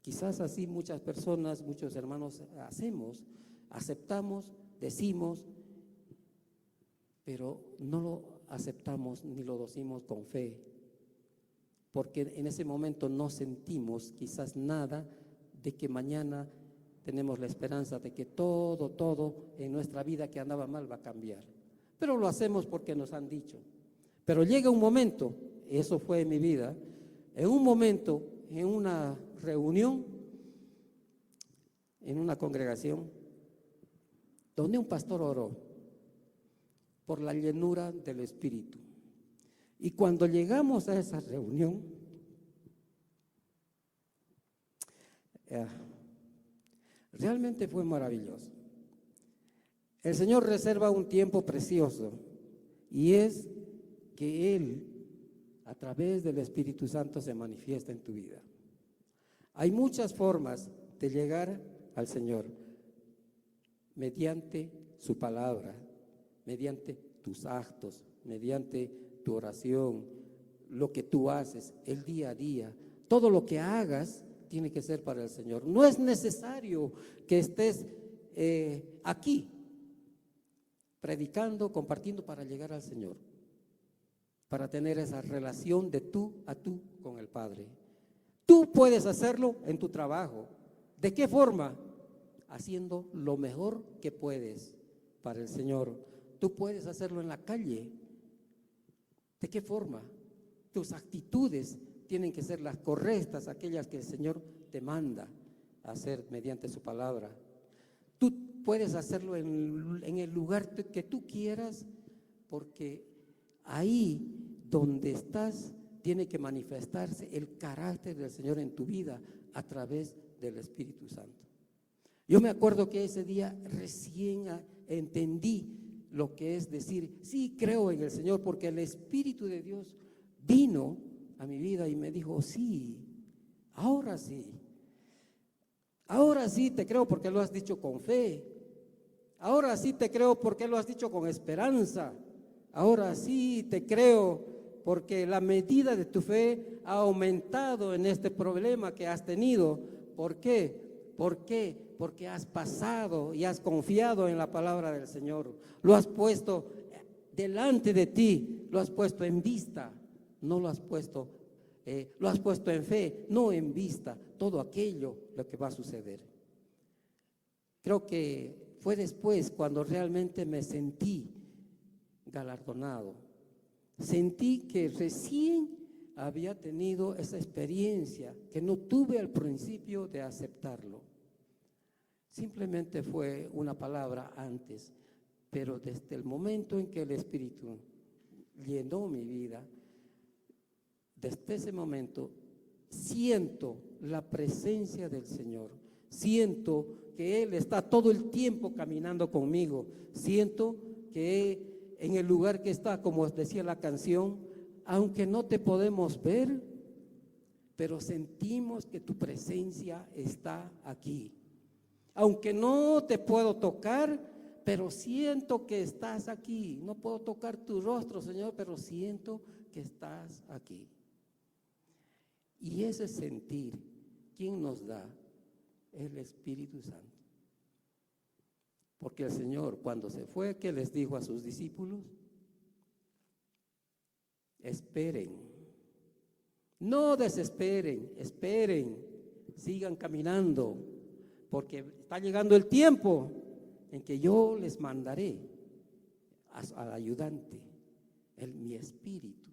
A: Quizás así muchas personas, muchos hermanos aceptamos, decimos, pero no lo aceptamos ni lo decimos con fe, porque en ese momento no sentimos quizás nada de que mañana tenemos la esperanza de que todo en nuestra vida que andaba mal va a cambiar. Pero lo hacemos porque nos han dicho. Pero llega un momento, eso fue en mi vida, en un momento, en una reunión, en una congregación, donde un pastor oró por la llenura del Espíritu. Y cuando llegamos a esa reunión, realmente fue maravilloso. El Señor reserva un tiempo precioso y es que Él, a través del Espíritu Santo, se manifiesta en tu vida. Hay muchas formas de llegar al Señor, mediante su palabra, mediante tus actos, mediante tu oración, lo que tú haces, el día a día. Todo lo que hagas tiene que ser para el Señor. No es necesario que estés aquí predicando, compartiendo para llegar al Señor, para tener esa relación de tú a tú con el Padre. Tú puedes hacerlo en tu trabajo. ¿De qué forma? Haciendo lo mejor que puedes para el Señor. Tú puedes hacerlo en la calle. ¿De qué forma? Tus actitudes tienen que ser las correctas, aquellas que el Señor te manda a hacer mediante su palabra. Tú puedes hacerlo en el lugar que tú quieras, porque ahí donde estás tiene que manifestarse el carácter del Señor en tu vida a través del Espíritu Santo. Yo me acuerdo que ese día recién entendí lo que es decir, sí creo en el Señor, porque el Espíritu de Dios vino a mi vida y me dijo, sí, ahora sí te creo porque lo has dicho con fe, ahora sí te creo porque lo has dicho con esperanza, ahora sí te creo porque la medida de tu fe ha aumentado en este problema que has tenido. ¿Por qué? ¿Por qué? Porque has pasado y has confiado en la palabra del Señor. Lo has puesto delante de ti, lo has puesto en vista, no lo has puesto, lo has puesto en fe, no en vista, todo aquello lo que va a suceder. Creo que fue después cuando realmente me sentí galardonado. Sentí que recién había tenido esa experiencia que no tuve al principio de aceptarlo. Simplemente fue una palabra antes, pero desde el momento en que el Espíritu llenó mi vida, desde ese momento siento la presencia del Señor, siento que Él está todo el tiempo caminando conmigo, siento que en el lugar que está, como decía la canción, aunque no te podemos ver, pero sentimos que tu presencia está aquí. Aunque no te puedo tocar, pero siento que estás aquí. No puedo tocar tu rostro, Señor, pero siento que estás aquí. Y ese sentir, ¿quién nos da? El Espíritu Santo. Porque el Señor, cuando se fue, ¿qué les dijo a sus discípulos? Esperen. No desesperen, esperen, sigan caminando, porque está llegando el tiempo en que yo les mandaré al ayudante, mi espíritu,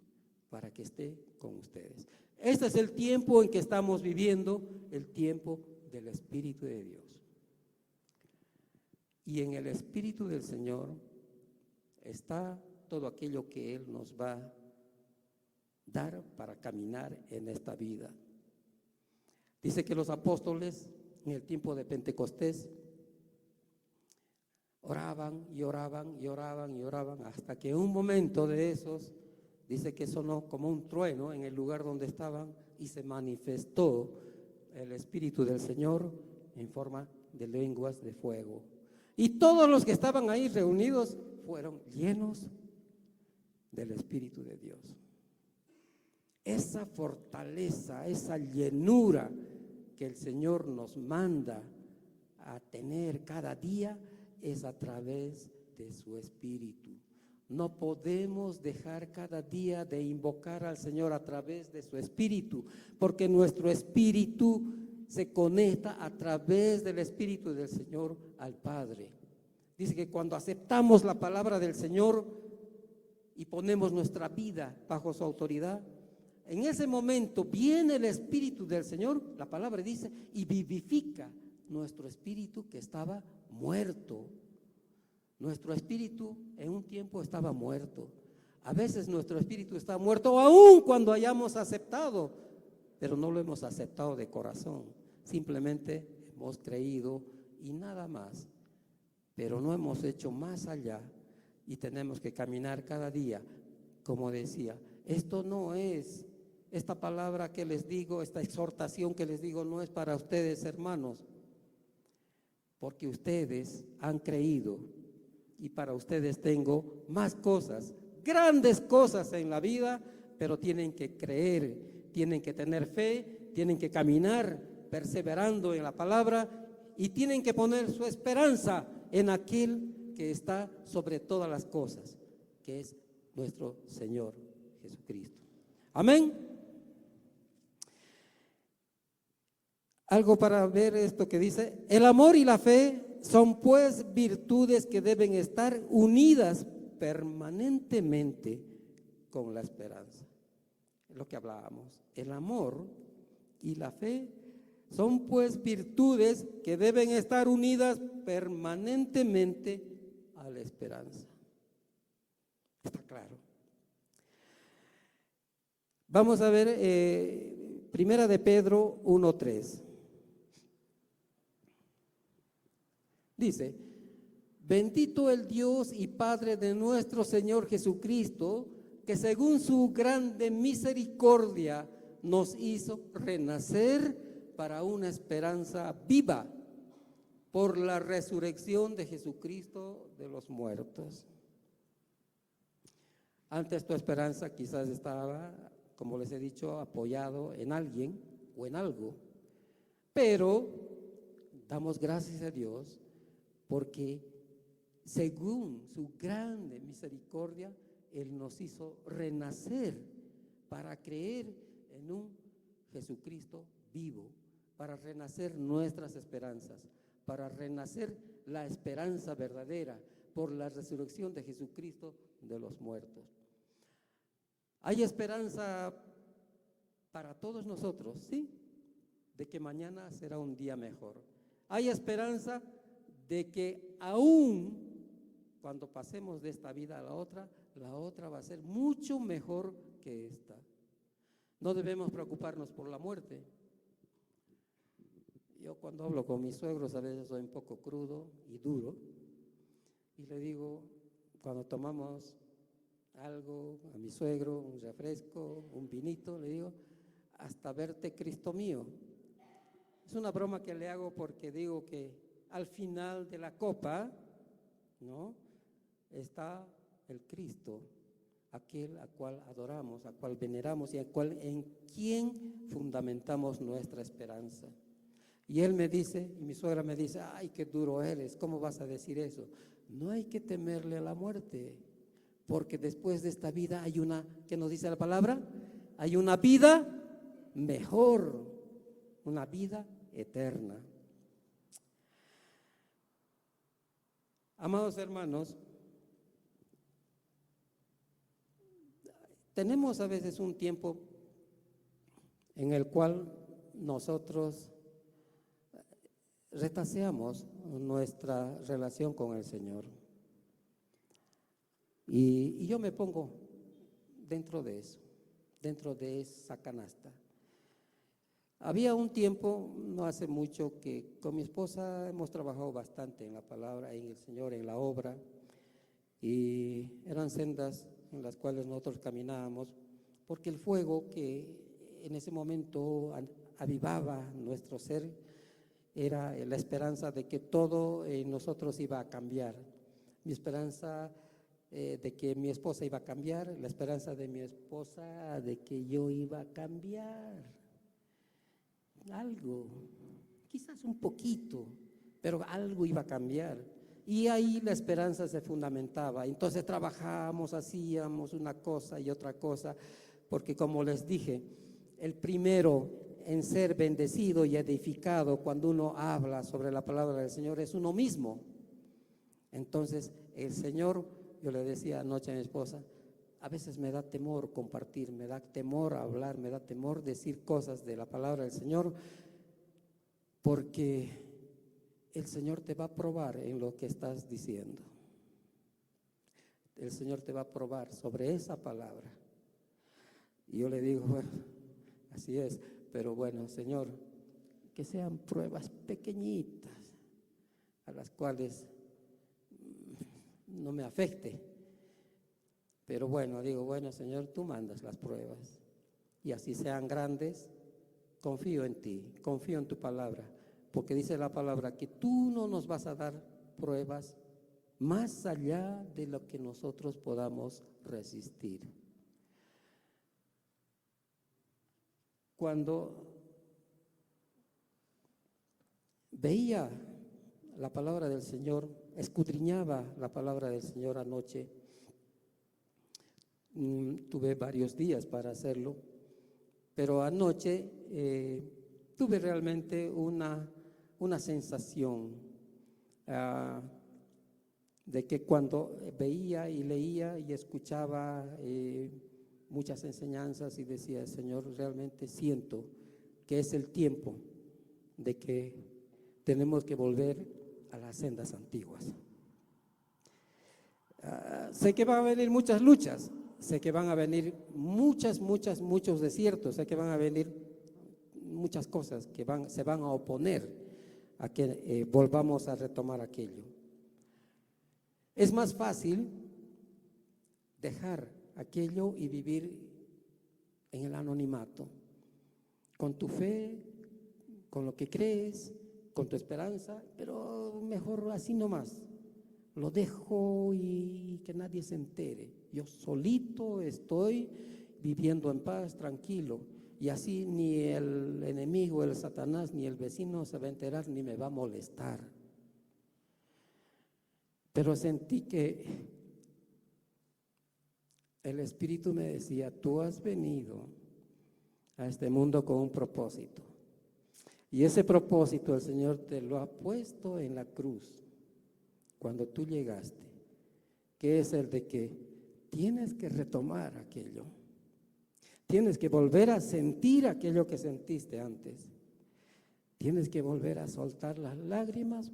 A: para que esté con ustedes. Este es el tiempo en que estamos viviendo, el tiempo del Espíritu de Dios. Y en el Espíritu del Señor está todo aquello que Él nos va a dar para caminar en esta vida. Dice que los apóstoles en el tiempo de Pentecostés oraban y oraban y oraban y oraban, hasta que en un momento de esos dice que sonó como un trueno en el lugar donde estaban y se manifestó el Espíritu del Señor en forma de lenguas de fuego. Y todos los que estaban ahí reunidos fueron llenos del Espíritu de Dios. Esa fortaleza, esa llenura que el Señor nos manda a tener cada día es a través de su Espíritu. No podemos dejar cada día de invocar al Señor a través de su Espíritu, porque nuestro espíritu se conecta a través del Espíritu del Señor al Padre. Dice que cuando aceptamos la palabra del Señor y ponemos nuestra vida bajo su autoridad, en ese momento viene el Espíritu del Señor, la palabra dice, y vivifica nuestro espíritu que estaba muerto. Nuestro espíritu en un tiempo estaba muerto. A veces nuestro espíritu está muerto aún cuando hayamos aceptado, pero no lo hemos aceptado de corazón. Simplemente hemos creído y nada más. Pero no hemos hecho más allá y tenemos que caminar cada día. Como decía, esto no es, esta palabra que les digo, esta exhortación que les digo no es para ustedes, hermanos, porque ustedes han creído. Y para ustedes tengo más cosas, grandes cosas en la vida, pero tienen que creer, tienen que tener fe, tienen que caminar perseverando en la palabra y tienen que poner su esperanza en aquel que está sobre todas las cosas, que es nuestro Señor Jesucristo. Amén. Algo para ver esto que dice, el amor y la fe son pues virtudes que deben estar unidas permanentemente con la esperanza. Es lo que hablábamos. El amor y la fe son pues virtudes que deben estar unidas permanentemente a la esperanza. Está claro. Vamos a ver Primera de Pedro 1:3. Dice, bendito el Dios y Padre de nuestro Señor Jesucristo, que según su grande misericordia nos hizo renacer para una esperanza viva por la resurrección de Jesucristo de los muertos. Antes tu esperanza quizás estaba, como les he dicho, apoyado en alguien o en algo, pero damos gracias a Dios porque según su grande misericordia, Él nos hizo renacer para creer en un Jesucristo vivo, para renacer nuestras esperanzas, para renacer la esperanza verdadera por la resurrección de Jesucristo de los muertos. Hay esperanza para todos nosotros, ¿sí? De que mañana será un día mejor. Hay esperanza de que aún cuando pasemos de esta vida a la otra va a ser mucho mejor que esta. No debemos preocuparnos por la muerte. Yo cuando hablo con mis suegros a veces soy un poco crudo y duro y le digo, cuando tomamos algo a mi suegro, un refresco, un vinito, le digo, hasta verte Cristo mío. Es una broma que le hago porque digo que al final de la copa, ¿no?, está el Cristo, aquel a cual adoramos, a cual veneramos y en quien fundamentamos nuestra esperanza. Y él me dice, y mi suegra me dice, ay, qué duro eres, ¿cómo vas a decir eso? No hay que temerle a la muerte, porque después de esta vida hay una, ¿qué nos dice la palabra? Hay una vida mejor, una vida eterna. Amados hermanos, tenemos a veces un tiempo en el cual nosotros retaseamos nuestra relación con el Señor. Y yo me pongo dentro de eso, dentro de esa canasta. Había un tiempo, no hace mucho, que con mi esposa hemos trabajado bastante en la palabra, en el Señor, en la obra, y eran sendas en las cuales nosotros caminábamos, porque el fuego que en ese momento avivaba nuestro ser era la esperanza de que todo en nosotros iba a cambiar. Mi esperanza de que mi esposa iba a cambiar, la esperanza de mi esposa de que yo iba a cambiar. Algo, quizás un poquito, pero algo iba a cambiar. Y ahí la esperanza se fundamentaba. Entonces trabajábamos, hacíamos una cosa y otra cosa, porque como les dije, el primero en ser bendecido y edificado cuando uno habla sobre la palabra del Señor es uno mismo. Entonces el Señor, yo le decía anoche a mi esposa, a veces me da temor compartir, me da temor hablar, me da temor decir cosas de la palabra del Señor, porque el Señor te va a probar en lo que estás diciendo. El Señor te va a probar sobre esa palabra. Y yo le digo, bueno, así es, pero bueno, Señor, que sean pruebas pequeñitas a las cuales no me afecte. Pero bueno, digo, bueno, Señor, tú mandas las pruebas. Y así sean grandes, confío en ti, confío en tu palabra. Porque dice la palabra que tú no nos vas a dar pruebas más allá de lo que nosotros podamos resistir. Cuando veía la palabra del Señor, escudriñaba la palabra del Señor anoche, tuve varios días para hacerlo, pero anoche tuve realmente una sensación de que cuando veía y leía y escuchaba muchas enseñanzas y decía, Señor, realmente siento que es el tiempo de que tenemos que volver a las sendas antiguas. Sé que van a venir muchas luchas, sé que van a venir muchos desiertos, sé que van a venir muchas cosas que se van a oponer a que volvamos a retomar aquello. Es más fácil dejar aquello y vivir en el anonimato, con tu fe, con lo que crees, con tu esperanza, pero mejor así nomás. Lo dejo y que nadie se entere. Yo solito estoy viviendo en paz, tranquilo. Y así ni el enemigo, el Satanás, ni el vecino se va a enterar ni me va a molestar. Pero sentí que el Espíritu me decía, tú has venido a este mundo con un propósito. Y ese propósito el Señor te lo ha puesto en la cruz cuando tú llegaste, que es el de que tienes que retomar aquello. Tienes que volver a sentir aquello que sentiste antes. Tienes que volver a soltar las lágrimas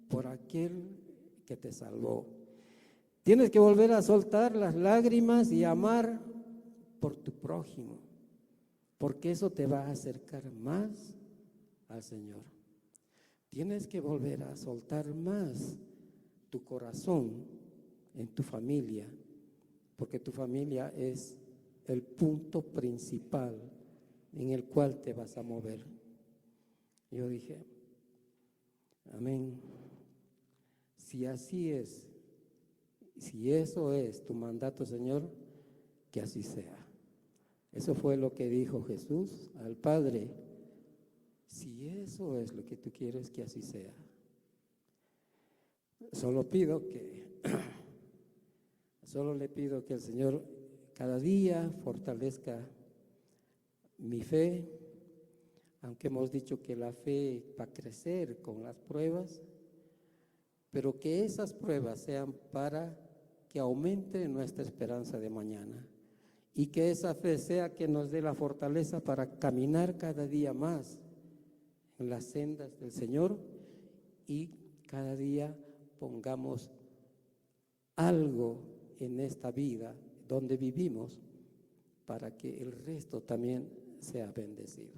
A: por aquel que te salvó. Tienes que volver a soltar las lágrimas y amar por tu prójimo, porque eso te va a acercar más al Señor. Tienes que volver a soltar más tu corazón en tu familia, porque tu familia es el punto principal en el cual te vas a mover. Yo dije, amén. Si así es, si eso es tu mandato, Señor, que así sea. Eso fue lo que dijo Jesús al Padre Si eso es lo que tú quieres, que así sea. Solo le pido que el Señor cada día fortalezca mi fe, aunque hemos dicho que la fe va a crecer con las pruebas, pero que esas pruebas sean para que aumente nuestra esperanza de mañana y que esa fe sea que nos dé la fortaleza para caminar cada día más en las sendas del Señor y cada día pongamos algo en esta vida donde vivimos para que el resto también sea bendecido.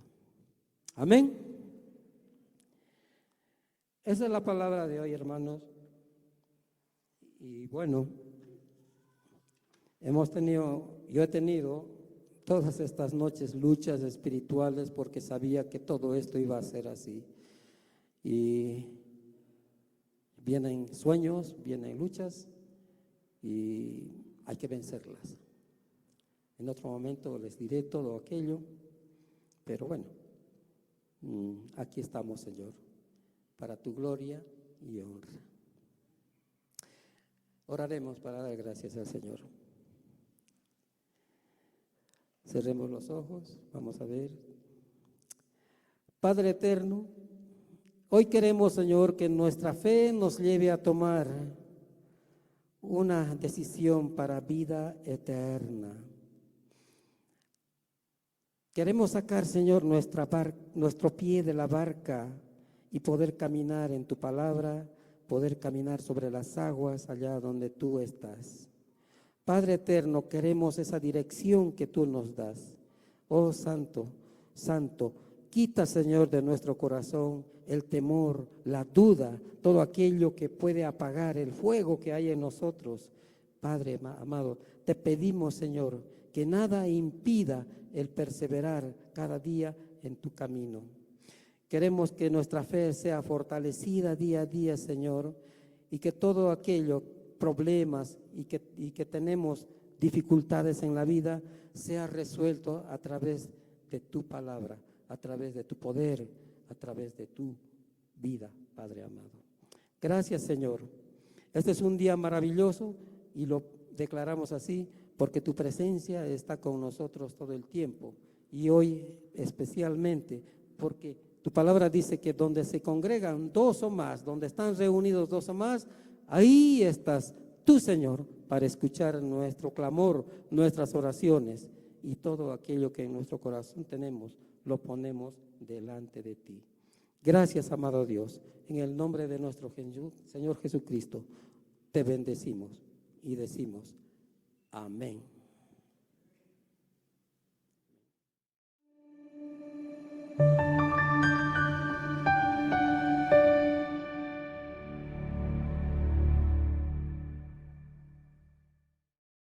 A: Amén. Esa es la palabra de hoy, hermanos. Y bueno, yo he tenido todas estas noches luchas espirituales porque sabía que todo esto iba a ser así. Y vienen sueños, vienen luchas y hay que vencerlas. En otro momento les diré todo aquello, pero bueno, aquí estamos, Señor, para tu gloria y honra. Oraremos para dar gracias al Señor. Cerremos los ojos, vamos a ver. Padre eterno, hoy queremos, Señor, que nuestra fe nos lleve a tomar una decisión para vida eterna. Queremos sacar, Señor, nuestro pie de la barca y poder caminar en tu palabra, poder caminar sobre las aguas allá donde tú estás. Padre eterno, queremos esa dirección que tú nos das. Oh Santo, Santo, quita, Señor, de nuestro corazón el temor, la duda, todo aquello que puede apagar el fuego que hay en nosotros. Padre amado, te pedimos, Señor, que nada impida el perseverar cada día en tu camino. Queremos que nuestra fe sea fortalecida día a día, Señor, y que todo aquello, problemas y que tenemos dificultades en la vida, sea resuelto a través de tu palabra, a través de tu poder, a través de tu vida, Padre amado. Gracias, Señor. Este es un día maravilloso y lo declaramos así porque tu presencia está con nosotros todo el tiempo y hoy especialmente porque tu palabra dice que donde se congregan dos o más, donde están reunidos dos o más, ahí estás tú, Señor, para escuchar nuestro clamor, nuestras oraciones y todo aquello que en nuestro corazón tenemos, lo ponemos delante de ti. Gracias, amado Dios. En el nombre de nuestro Señor Jesucristo, te bendecimos y decimos amén.